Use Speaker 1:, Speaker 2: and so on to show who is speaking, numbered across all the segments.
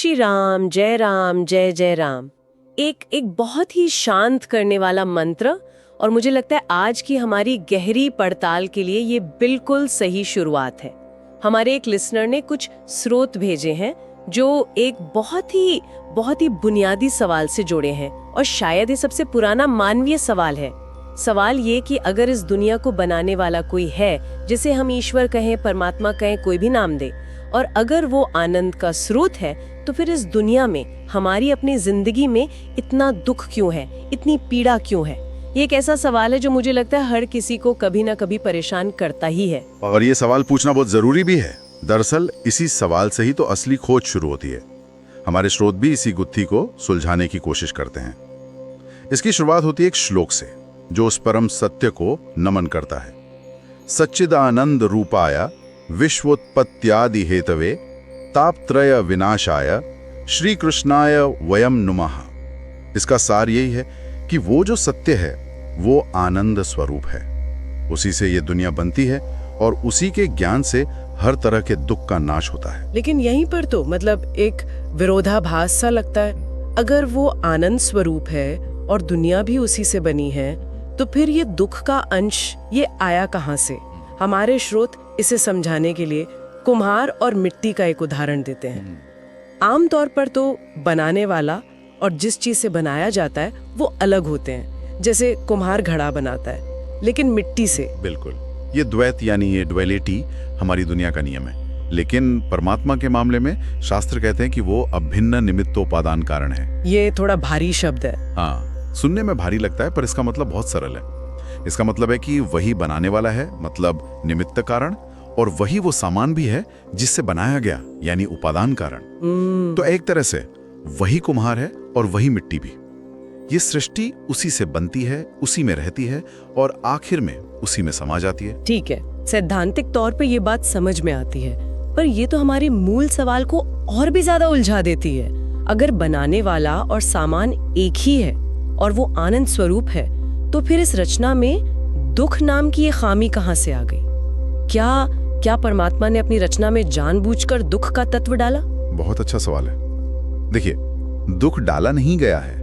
Speaker 1: राम जय जय राम। एक बहुत ही शांत करने वाला मंत्र, और मुझे लगता है आज की हमारी गहरी पड़ताल के लिए ये बिल्कुल सही शुरुआत है। हमारे एक लिसनर ने कुछ स्रोत भेजे हैं जो एक बहुत ही बुनियादी सवाल से जुड़े हैं, और शायद ये सबसे पुराना मानवीय सवाल है। सवाल ये कि अगर इस दुनिया को बनाने वाला कोई है, जिसे हम ईश्वर कहें, परमात्मा कहें, कोई भी नाम दे, और अगर वो आनंद का स्रोत है, तो फिर इस दुनिया में, हमारी अपनी जिंदगी में इतना दुख क्यों है, इतनी पीड़ा क्यों है? ये एक ऐसा सवाल है जो मुझे लगता है हर किसी को कभी ना कभी परेशान करता ही है।
Speaker 2: और ये सवाल पूछना बहुत जरूरी भी है। दरअसल इसी सवाल से ही तो असली खोज शुरू होती है। हमारे स्रोत भी इसी गुत्थी को सुलझाने की कोशिश करते हैं। इसकी शुरुआत होती है एक श्लोक से, जो उस परम सत्य को नमन करता है। सच्चिदानंद रूपाय विश्वोत्पत्त्यादि हेतवे तापत्रय विनाशाय श्री कृष्णाय वयम नुमः। इसका सार यही है कि वो जो सत्य है वो आनंद स्वरूप है। उसी से ये दुनिया बनती है और उसी के ज्ञान से हर तरह के दुख का नाश होता है।
Speaker 1: लेकिन यहीं पर तो एक विरोधाभास सा लगता है। अगर वो आनंद स्वरूप है और दुनिया भी उसी से बनी है, तो फिर ये दुख का अंश ये आया कहाँ से? हमारे स्रोत इसे समझाने के लिए कुम्हार और मिट्टी का एक उदाहरण देते हैं। आमतौर पर तो बनाने वाला और जिस चीज से बनाया जाता है वो अलग होते हैं। जैसे कुम्हार घड़ा बनाता है, लेकिन मिट्टी से।
Speaker 2: बिल्कुल, ये द्वैत यानी ये ड्युअलिटी हमारी दुनिया का नियम है। लेकिन परमात्मा के मामले में शास्त्र कहते हैं कि वो अभिन्न निमित्तोपादान कारण है।
Speaker 1: ये थोड़ा भारी शब्द है।
Speaker 2: हाँ, सुनने में भारी लगता है, पर इसका मतलब बहुत सरल है। इसका मतलब है कि वही बनाने वाला है, मतलब निमित्त कारण, और वही वो सामान भी है जिससे बनाया गया, यानी उपादान कारण। तो एक तरह से वही कुम्हार है और वही मिट्टी भी। ये सृष्टि उसी से बनती है, उसी में रहती है और आखिर में उसी में समा जाती है।
Speaker 1: ठीक है, सैद्धांतिक तौर पे ये बात समझ में आती है, पर ये तो हमारे मूल सवाल को और भी ज्यादा उलझा देती है। अगर बनाने वाला और सामान एक ही है और वो आनंद स्वरूप है, तो फिर इस रचना में दुख नाम की ये खामी कहाँ से आ गई? क्या परमात्मा ने अपनी रचना में जानबूझकर दुख का तत्व डाला?
Speaker 2: बहुत अच्छा सवाल है। देखिए, दुख डाला नहीं गया है।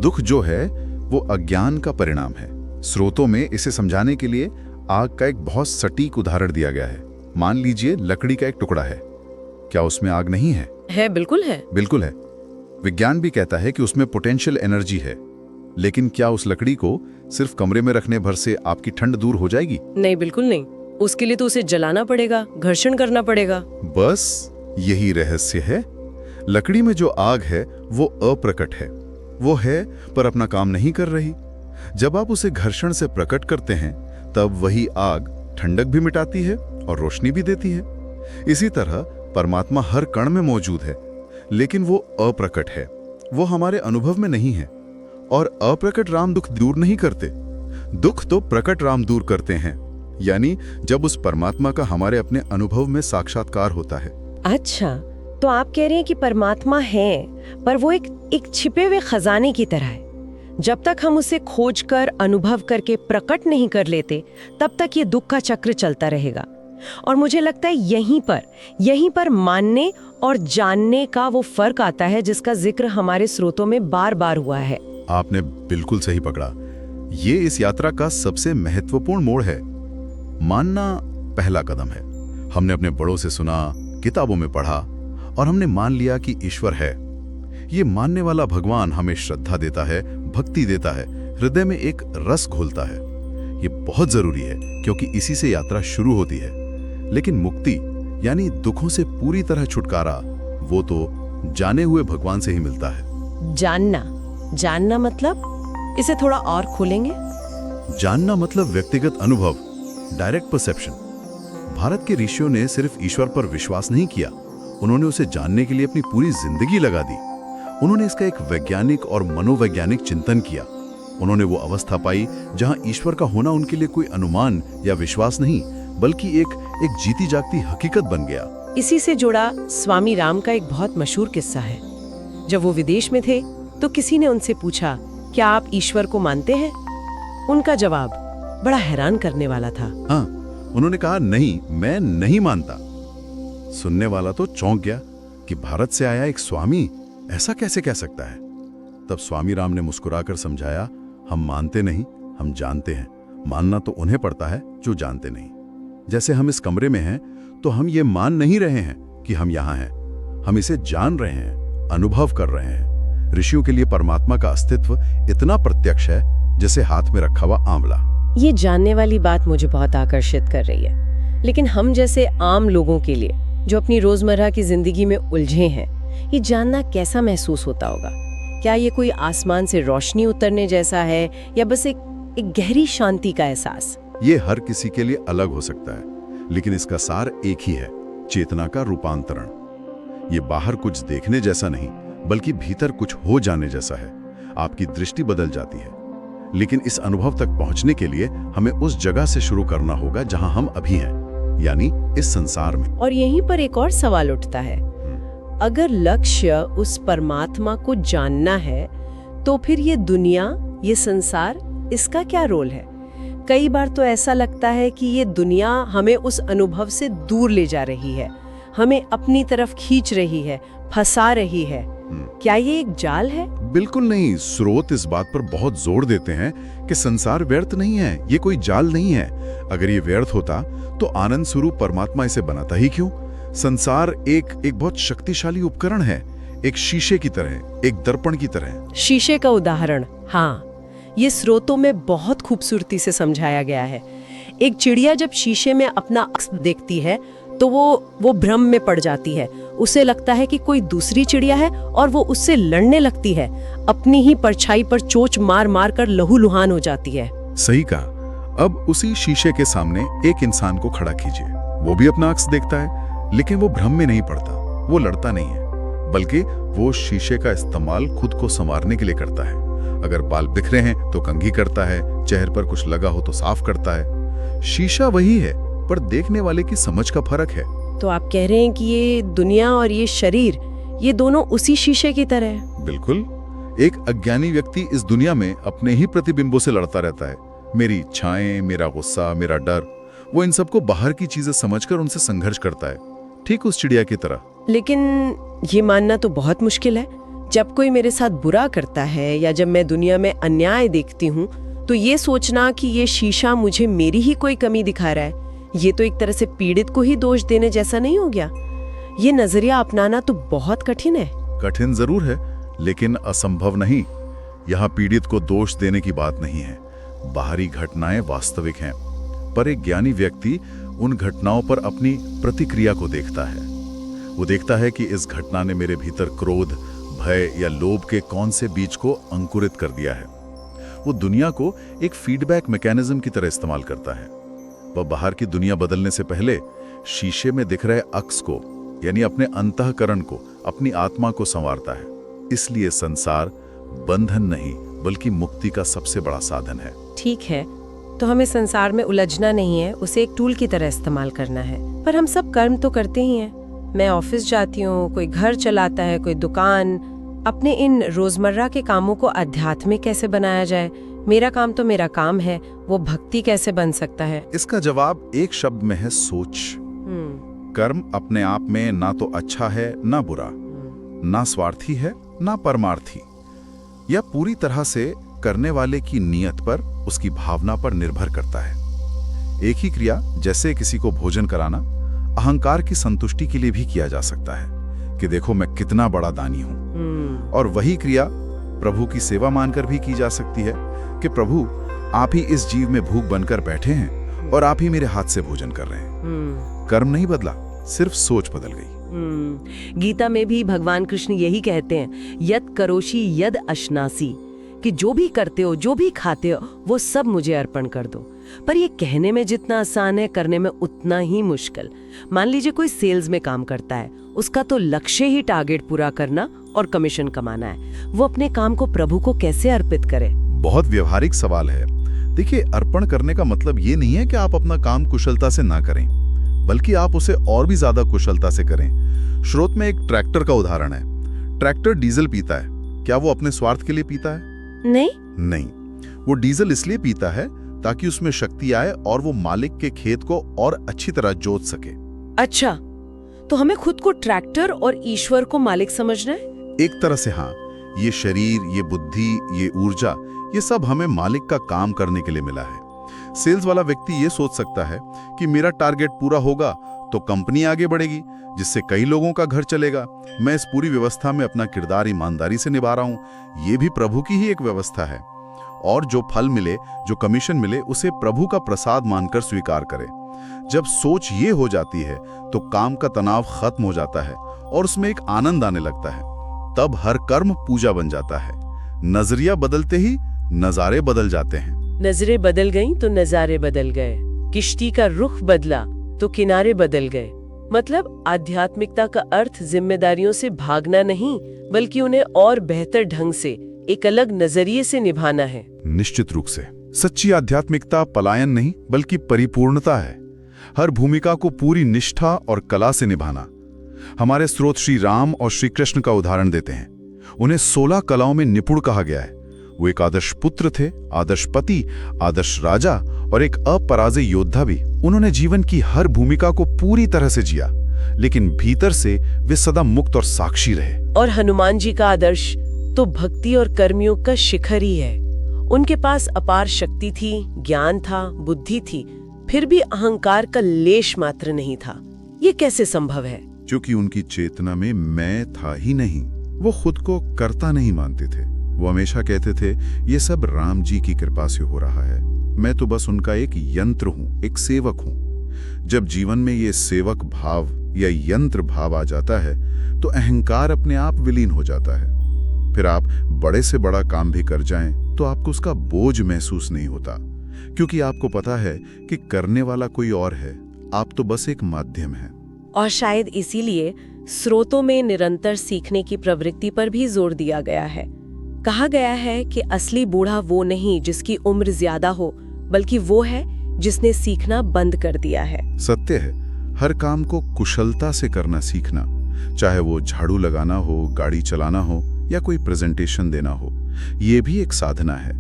Speaker 2: दुख जो है वो अज्ञान का परिणाम है। स्रोतों में इसे समझाने के लिए आग का एक बहुत सटीक उदाहरण दिया गया है। मान लीजिए लकड़ी का एक टुकड़ा है, क्या उसमें आग नहीं है?
Speaker 1: है, बिल्कुल है।
Speaker 2: बिल्कुल है। विज्ञान भी कहता है कि उसमें पोटेंशियल एनर्जी है, लेकिन क्या उस लकड़ी को सिर्फ कमरे में रखने भर से आपकी ठंड दूर हो जाएगी?
Speaker 1: नहीं, बिल्कुल नहीं। उसके लिए तो उसे जलाना पड़ेगा, घर्षण करना पड़ेगा।
Speaker 2: बस यही रहस्य है। लकड़ी में जो आग है वो अप्रकट है, वो है पर अपना काम नहीं कर रही। जब आप उसे घर्षण से प्रकट करते हैं, तब वही आग ठंडक भी मिटाती है और रोशनी भी देती है। इसी तरह परमात्मा हर कण में मौजूद है, लेकिन वो अप्रकट है, वो हमारे अनुभव में नहीं है। और अप्रकट राम दुख दूर नहीं करते, दुख तो प्रकट राम दूर करते हैं। यानी जब उस परमात्मा का हमारे अपने अनुभव में साक्षात्कार होता है।
Speaker 1: अच्छा, तो आप कह रहे हैं कि परमात्मा है, पर वो एक छिपे हुए खजाने की तरह है। जब तक हम उसे खोजकर, अनुभव करके प्रकट नहीं कर लेते, तब तक ये दुख का चक्र चलता रहेगा। और मुझे लगता है यहीं पर मानने और जानने का वो फर्क आता है, जिसका जिक्र हमारे स्रोतों में बार बार हुआ है।
Speaker 2: आपने बिल्कुल सही पकड़ा। ये इस यात्रा का सबसे महत्वपूर्ण मोड़ है। मानना पहला कदम है। हमने अपने बड़ों से सुना, किताबों में पढ़ा, और हमने मान लिया कि ईश्वर है। ये मानने वाला भगवान हमें श्रद्धा देता है, भक्ति देता है, हृदय में एक रस घोलता है। ये बहुत जरूरी है, क्योंकि इसी से यात्रा शुरू होती है। लेकिन मुक्ति यानी दुखों से पूरी तरह छुटकारा, वो तो जाने हुए भगवान से ही मिलता है।
Speaker 1: जानना मतलब? इसे थोड़ा और खोलेंगे?
Speaker 2: जानना मतलब व्यक्तिगत अनुभव, डायरेक्ट परसेप्शन। भारत के ऋषियों ने सिर्फ ईश्वर पर विश्वास नहीं किया, उन्होंने उसे जानने के लिए अपनी पूरी जिंदगी लगा दी। उन्होंने इसका एक वैज्ञानिक और मनोवैज्ञानिक चिंतन किया। उन्होंने वो अवस्था पाई जहां ईश्वर का होना उनके लिए कोई अनुमान या विश्वास नहीं, बल्कि एक जीती जागती हकीकत बन गया।
Speaker 1: इसी से जुड़ा स्वामी राम का एक बहुत मशहूर किस्सा है। जब वो विदेश में थे, तो किसी ने उनसे पूछा, क्या आप ईश्वर को मानते हैं? उनका जवाब बड़ा हैरान करने वाला था।
Speaker 2: हाँ, उन्होंने कहा, नहीं, मैं नहीं मानता। सुनने वाला तो चौंक गया। कि भारत से आया एक स्वामी ऐसा कैसे कह सकता है। तब स्वामी राम ने मुस्कुराकर समझाया, हम मानते नहीं, हम जानते हैं। मानना तो उन्हें पड़ता है जो जानते नहीं। जैसे हम इस कमरे में हैं तो हम ये मान नहीं रहे हैं कि हम यहाँ हैं, हम इसे जान रहे हैं, अनुभव कर रहे हैं। ऋषियों के लिए परमात्मा का अस्तित्व इतना प्रत्यक्ष है जैसे हाथ में रखा हुआ आंवला।
Speaker 1: ये जानने वाली बात मुझे बहुत आकर्षित कर रही है, लेकिन हम जैसे आम लोगों के लिए जो अपनी रोजमर्रा की जिंदगी में उलझे हैं, ये जानना कैसा महसूस होता होगा? क्या ये कोई आसमान से रोशनी उतरने जैसा है या बस एक गहरी शांति का एहसास?
Speaker 2: ये हर किसी के लिए अलग हो सकता है, लेकिन इसका सार एक ही है, चेतना का रूपांतरण। ये बाहर कुछ देखने जैसा नहीं, बल्कि भीतर कुछ हो जाने जैसा है। आपकी दृष्टि बदल जाती है। लेकिन इस अनुभव तक पहुंचने के लिए हमें उस जगह से शुरू करना होगा जहां हम अभी हैं, यानी इस संसार में।
Speaker 1: और यहीं पर एक और सवाल उठता है, अगर लक्ष्य उस परमात्मा को जानना है, तो फिर ये दुनिया, ये संसार, इसका क्या रोल है? कई बार तो ऐसा लगता है कि ये दुनिया हमें उस अनुभव से दूर ले जा रही है, हमें अपनी तरफ खींच रही है, फंसा रही है। क्या ये एक जाल है?
Speaker 2: बिल्कुल नहीं। स्रोत इस बात पर बहुत जोर देते हैं कि संसार व्यर्थ नहीं है, ये कोई जाल नहीं है। अगर ये व्यर्थ होता तो आनंद स्वरूप परमात्मा इसे बनाता ही क्यों? संसार एक बहुत शक्तिशाली उपकरण है, एक शीशे की तरह, एक दर्पण की तरह।
Speaker 1: शीशे का उदाहरण, हाँ, ये स्रोतों में बहुत खूबसूरती से समझाया गया है। एक चिड़िया जब शीशे में अपना अक्स देखती है तो वो भ्रम में पड़ जाती है। उसे लगता है कि कोई दूसरी चिड़िया है और वो उससे लड़ने लगती है। अपनी ही परछाई पर चोंच मार मार कर लहूलुहान हो जाती है।
Speaker 2: सही कहा। अब उसी शीशे के सामने एक इंसान को खड़ा कीजिए, वो भी अपना अक्स देखता है, लेकिन वो भ्रम में नहीं पड़ता, वो लड़ता नहीं है, बल्कि वो शीशे का इस्तेमाल खुद को संवारने के लिए करता है। अगर बाल बिखरे हैं तो कंघी करता है, चेहरे पर कुछ लगा हो तो साफ करता है। शीशा वही है, पर देखने वाले की समझ का फर्क है।
Speaker 1: तो आप कह रहे हैं कि ये दुनिया और ये शरीर, ये दोनों उसी शीशे की तरह है?
Speaker 2: बिल्कुल। एक अज्ञानी व्यक्ति इस दुनिया में अपने ही प्रतिबिंबों से लड़ता रहता है। मेरी इच्छाएं, मेरा गुस्सा, मेरा डर, वो इन सबको बाहर की चीजें समझकर उनसे संघर्ष करता है, ठीक उस चिड़िया की तरह।
Speaker 1: लेकिन ये मानना तो बहुत मुश्किल है। जब कोई मेरे साथ बुरा करता है या जब मैं दुनिया में अन्याय देखती हूँ, तो ये सोचना कि ये शीशा मुझे मेरी ही कोई कमी दिखा रहा है, ये तो एक तरह से पीड़ित को ही दोष देने जैसा नहीं हो गया? ये नजरिया अपनाना तो बहुत कठिन है।
Speaker 2: कठिन जरूर है, लेकिन असंभव नहीं। यहाँ पीड़ित को दोष देने की बात नहीं है। बाहरी घटनाएं वास्तविक हैं, पर एक ज्ञानी व्यक्ति उन घटनाओं पर अपनी प्रतिक्रिया को देखता है। वो देखता है कि इस घटना ने मेरे भीतर क्रोध, भय या लोभ के कौन से बीज को अंकुरित कर दिया है। वो दुनिया को एक फीडबैक मैकेनिज्म की तरह इस्तेमाल करता है। वह बाहर की दुनिया बदलने से पहले शीशे में दिख रहे अक्स को, यानी अपने अंतःकरण को, अपनी आत्मा को संवारता है। इसलिए संसार बंधन नहीं, बल्कि मुक्ति का सबसे बड़ा साधन है।
Speaker 1: ठीक है, तो हमें संसार में उलझना नहीं है, उसे एक टूल की तरह इस्तेमाल करना है। पर हम सब कर्म तो करते ही हैं। मैं ऑफिस जाती हूँ, कोई घर चलाता है, कोई दुकान। अपने इन रोजमर्रा के कामों को आध्यात्मिक कैसे बनाया जाए? मेरा काम तो मेरा काम है, वो भक्ति कैसे बन सकता है?
Speaker 2: इसका जवाब एक शब्द में है, सोच। कर्म अपने आप में ना तो अच्छा है ना बुरा, ना स्वार्थी है ना परमार्थी। यह पूरी तरह से करने वाले की नीयत पर, उसकी भावना पर निर्भर करता है। एक ही क्रिया, जैसे किसी को भोजन कराना, अहंकार की संतुष्टि के लिए भी किया जा सकता है कि देखो मैं कितना बड़ा दानी हूं। और वही क्रिया प्रभु की सेवा मानकर भी की जा सकती है कि प्रभु आप ही इस जीव में भूख बनकर बैठे हैं और आप ही मेरे हाथ से भोजन कर रहे हैं। कर्म नहीं बदला, सिर्फ सोच बदल गई।
Speaker 1: गीता में भी भगवान कृष्ण यही कहते हैं, यद करोषि यद अश्नासी, कि जो भी करते हो, जो भी खाते हो, वो सब मुझे अर्पण कर दो। पर ये कहने में जितना आसान है, करने में उतना ही मुश्किल। मान लीजिए कोई सेल्स में काम करता है, उसका तो लक्ष्य ही टारगेट पूरा करना और कमीशन कमाना है। वो अपने काम को प्रभु को कैसे अर्पित करे?
Speaker 2: बहुत व्यवहारिक सवाल है। देखिए, अर्पण करने का मतलब ये नहीं है कि आप अपना काम कुशलता से ना करें, बल्कि आप उसे और भी ज्यादा कुशलता से करें। स्रोत में एक ट्रैक्टर का उदाहरण है। ट्रैक्टर डीजल पीता है, क्या वो अपने स्वार्थ के लिए पीता है? नहीं, वो डीजल इसलिए पीता है ताकि उसमें शक्ति आए और वो मालिक के खेत को और अच्छी तरह जोत सके।
Speaker 1: अच्छा, तो हमें खुद को ट्रैक्टर और ईश्वर को मालिक समझना है?
Speaker 2: एक तरह से हाँ, ये शरीर, ये बुद्धि, ये ऊर्जा, ये सब हमें मालिक का काम करने के लिए मिला है। सेल्स वाला व्यक्ति ये सोच सकता है कि मेरा टारगेट पूरा होगा तो कंपनी आगे बढ़ेगी, जिससे कई लोगों का घर चलेगा। मैं इस पूरी व्यवस्था में अपना किरदार ईमानदारी से निभा रहा हूँ। ये भी प्रभु की ही एक व्यवस्था है। और जो फल मिले, जो कमीशन मिले, उसे प्रभु का प्रसाद मानकर स्वीकार करें। जब सोच ये हो जाती है तो काम का तनाव खत्म हो जाता है और उसमें एक आनंद आने लगता है। तब हर कर्म पूजा बन जाता है। नजरिया बदलते ही नजारे बदल जाते हैं।
Speaker 1: नजरें बदल गईं तो नजारे बदल गए। किश्ती का रुख बदला तो किनारे बदल गए। मतलब आध्यात्मिकता का अर्थ जिम्मेदारियों से भागना नहीं, बल्कि उन्हें और बेहतर ढंग से, एक अलग नजरिए से निभाना है।
Speaker 2: निश्चित रूप से सच्ची आध्यात्मिकता पलायन नहीं बल्कि परिपूर्णता है। हर भूमिका को पूरी निष्ठा और कला से निभाना। हमारे स्रोत श्री राम और श्री कृष्ण का उदाहरण देते हैं। उन्हें 16 कलाओं में निपुण कहा गया है। वो एक आदर्श पुत्र थे, आदर्श पति, आदर्श राजा और एक अपराजय योद्धा भी। उन्होंने जीवन की हर भूमिका को पूरी तरह से जिया, लेकिन भीतर से वे सदा मुक्त और साक्षी रहे।
Speaker 1: और हनुमान जी का आदर्श तो भक्ति और कर्मियों का शिखर ही है। उनके पास अपार शक्ति थी, ज्ञान था, बुद्धि थी, फिर भी अहंकार का लेश मात्र नहीं था। ये कैसे संभव है?
Speaker 2: क्योंकि उनकी चेतना में मैं था ही नहीं। वो खुद को कर्ता नहीं मानते थे। वो हमेशा कहते थे, ये सब राम जी की कृपा से हो रहा है, मैं तो बस उनका एक यंत्र हूँ, एक सेवक हूँ। जब जीवन में ये सेवक भाव या यंत्र भाव आ जाता है तो अहंकार अपने आप विलीन हो जाता है। फिर आप बड़े से बड़ा काम भी कर जाएं तो आपको उसका बोझ महसूस नहीं होता, क्योंकि आपको पता है कि करने वाला कोई और है, आप तो बस एक माध्यम हैं।
Speaker 1: और शायद इसीलिए स्रोतों में निरंतर सीखने की प्रवृत्ति पर भी जोर दिया गया है। कहा गया है कि असली बूढ़ा वो नहीं जिसकी उम्र ज्यादा हो, बल्कि वो है जिसने सीखना बंद कर दिया है।
Speaker 2: सत्य है, हर काम को कुशलता से करना सीखना, चाहे वो झाड़ू लगाना हो, गाड़ी चलाना हो या कोई प्रेजेंटेशन देना हो, ये भी एक साधना है।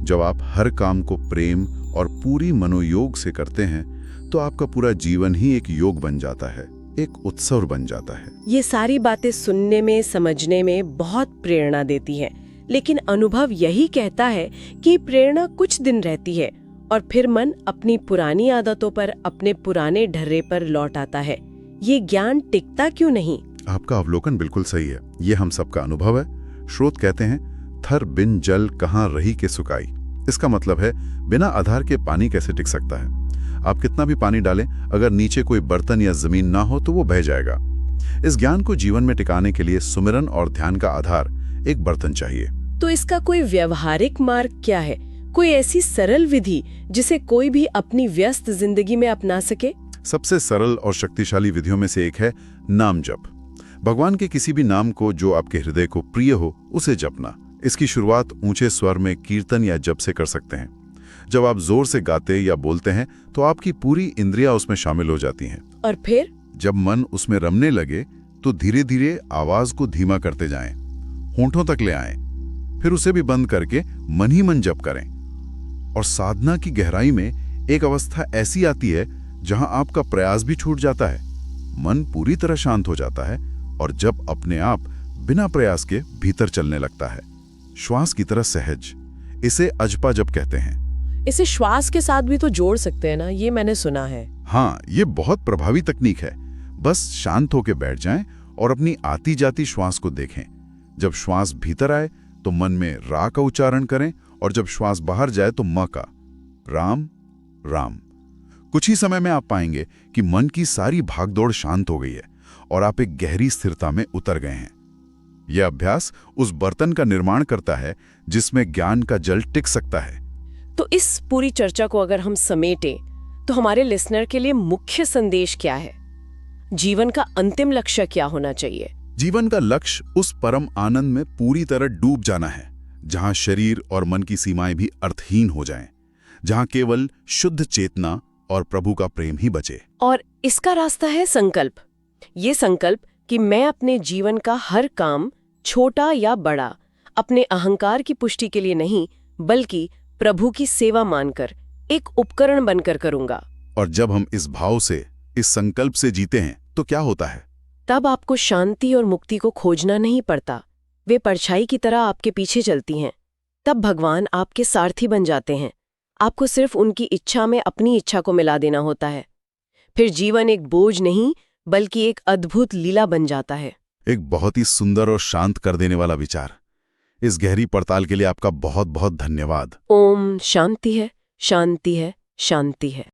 Speaker 2: जब आप हर काम को प्रेम और पूरी मनोयोग से करते हैं तो आपका पूरा जीवन ही एक योग बन जाता है, एक उत्सव बन जाता है।
Speaker 1: ये सारी बातें सुनने में, समझने में बहुत प्रेरणा देती हैं, लेकिन अनुभव यही कहता है कि प्रेरणा कुछ दिन रहती है और फिर मन अपनी पुरानी आदतों पर, अपने पुराने ढर्रे पर लौट आता है। ये ज्ञान टिकता क्यों नहीं?
Speaker 2: आपका अवलोकन बिल्कुल सही है। ये हम सबका अनुभव है। स्रोत कहते हैं, थर बिन जल कहाँ रही के सुकाई। इसका मतलब है, बिना आधार के पानी कैसे टिक सकता है। आप कितना भी पानी डालें, अगर नीचे कोई बर्तन या जमीन ना हो तो वो बह जाएगा। इस ज्ञान को जीवन में टिकाने के लिए सुमिरन और ध्यान का आधार एक बर्तन चाहिए।
Speaker 1: तो इसका कोई व्यवहारिक मार्ग क्या है? कोई ऐसी सरल विधि जिसे कोई भी अपनी व्यस्त जिंदगी में अपना सके?
Speaker 2: सबसे सरल और शक्तिशाली विधियों में से एक है नाम जप। भगवान के किसी भी नाम को जो आपके हृदय को प्रिय हो, उसे जपना। इसकी शुरुआत ऊंचे स्वर में कीर्तन या जप से कर सकते हैं। जब आप जोर से गाते या बोलते हैं तो आपकी पूरी इंद्रियां उसमें शामिल हो जाती हैं।
Speaker 1: और फिर
Speaker 2: जब मन उसमें रमने लगे तो धीरे धीरे आवाज को धीमा करते जाएं, होंठों तक ले आएं, फिर उसे भी बंद करके मन ही मन जप करें। और साधना की गहराई में एक अवस्था ऐसी आती है जहां आपका प्रयास भी छूट जाता है, मन पूरी तरह शांत हो जाता है और जब अपने आप बिना प्रयास के भीतर चलने लगता है, श्वास की तरह सहज। इसे अजपा जप कहते हैं।
Speaker 1: इसे श्वास के साथ भी तो जोड़ सकते हैं ना, ये मैंने सुना है।
Speaker 2: हाँ, ये बहुत प्रभावी तकनीक है। बस शांत होकर बैठ जाएं और अपनी आती जाती श्वास को देखें। जब श्वास भीतर आए तो मन में रा का उच्चारण करें और जब श्वास बाहर जाए तो म का। राम राम। कुछ ही समय में आप पाएंगे कि मन की सारी भागदौड़ शांत हो गई है और आप एक गहरी स्थिरता में उतर गए हैं। यह अभ्यास उस बर्तन का निर्माण करता है जिसमें ज्ञान का जल टिक सकता है।
Speaker 1: तो इस पूरी चर्चा को अगर हम समेटें तो हमारे लिसनर के लिए मुख्य संदेश क्या है? जीवन का अंतिम लक्ष्य क्या होना चाहिए?
Speaker 2: जीवन का लक्ष्य उस परम आनंद में पूरी तरह डूब जाना है जहां शरीर और मन की सीमाएं भी अर्थहीन हो जाएं, जहां केवल शुद्ध चेतना और प्रभु का प्रेम ही बचे।
Speaker 1: और इसका रास्ता है संकल्प। ये संकल्प कि मैं अपने जीवन का हर काम, छोटा या बड़ा, अपने अहंकार की पुष्टि के लिए नहीं बल्कि प्रभु की सेवा मानकर एक उपकरण बनकर करूंगा।
Speaker 2: और जब हम इस भाव से, इस संकल्प से जीते हैं तो क्या होता है?
Speaker 1: तब आपको शांति और मुक्ति को खोजना नहीं पड़ता। वे परछाई की तरह आपके पीछे चलती हैं। तब भगवान आपके सारथी बन जाते हैं। आपको सिर्फ उनकी इच्छा में अपनी इच्छा को मिला देना होता है। फिर जीवन एक बोझ नहीं बल्कि एक अद्भुत लीला बन जाता है।
Speaker 2: एक बहुत ही सुंदर और शांत कर देने वाला विचार। इस गहरी पड़ताल के लिए आपका बहुत बहुत धन्यवाद।
Speaker 1: ओम शांति है, शांति है, शांति है।